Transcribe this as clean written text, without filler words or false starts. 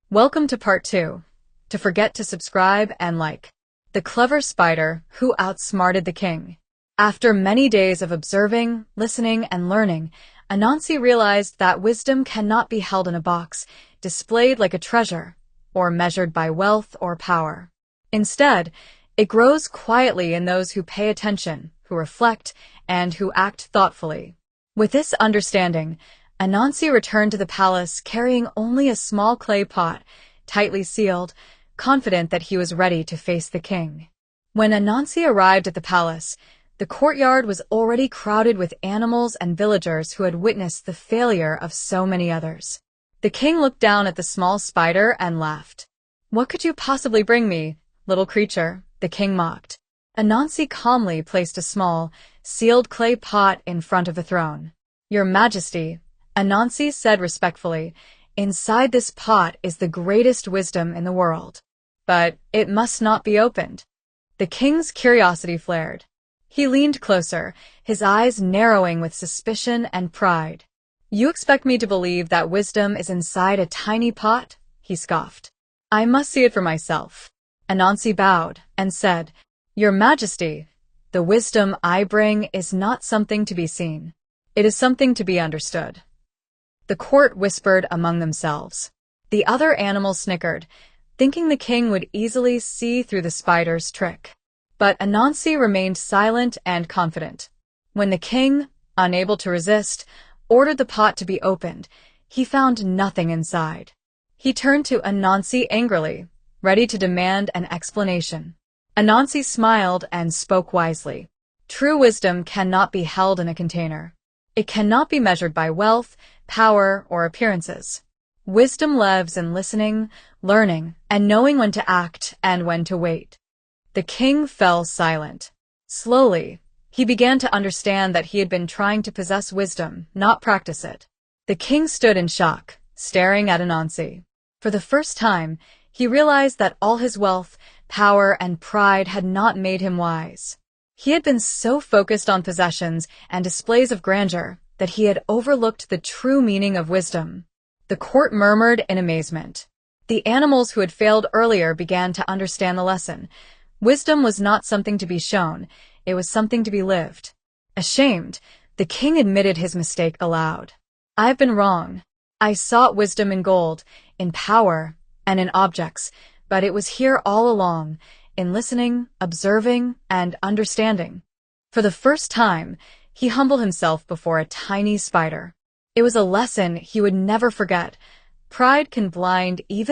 Welcome to part 2. To forget to subscribe and like. The clever spider who outsmarted the king. After many days of observing, listening, and learning, Anansi realized that wisdom cannot be held in a box, displayed like a treasure, or measured by wealth or power. Instead, it grows quietly in those who pay attention, who reflect, and who act thoughtfully. With this understanding, Anansi returned to the palace carrying only a small clay pot, tightly sealed, confident that he was ready to face the king. When Anansi arrived at the palace, the courtyard was already crowded with animals and villagers who had witnessed the failure of so many others. The king looked down at the small spider and laughed. "What could you possibly bring me, little creature?" the king mocked. Anansi calmly placed a small, sealed clay pot in front of the throne. "Your Majesty," Anansi said respectfully, "inside this pot is the greatest wisdom in the world. But it must not be opened." The king's curiosity flared. He leaned closer, his eyes narrowing with suspicion and pride. "You expect me to believe that wisdom is inside a tiny pot?" he scoffed. "I must see it for myself." Anansi bowed and said, "Your Majesty, the wisdom I bring is not something to be seen. It is something to be understood." The court whispered among themselves. The other animals snickered, thinking the king would easily see through the spider's trick. But Anansi remained silent and confident. When the king, unable to resist, ordered the pot to be opened, he found nothing inside. He turned to Anansi angrily, ready to demand an explanation. Anansi smiled and spoke wisely. "True wisdom cannot be held in a container. It cannot be measured by wealth, power, or appearances. Wisdom lives in listening, learning, and knowing when to act and when to wait." The king fell silent. Slowly, he began to understand that he had been trying to possess wisdom, not practice it. The king stood in shock, staring at Anansi. For the first time, he realized that all his wealth, power, and pride had not made him wise. He had been so focused on possessions and displays of grandeur that he had overlooked the true meaning of wisdom. The court murmured in amazement. The animals who had failed earlier began to understand the lesson. Wisdom was not something to be shown, it was something to be lived. Ashamed, the king admitted his mistake aloud. "I've been wrong. I sought wisdom in gold, in power, and in objects, but it was here all along, in listening, observing, and understanding." For the first time, he humbled himself before a tiny spider. It was a lesson he would never forget. Pride can blind even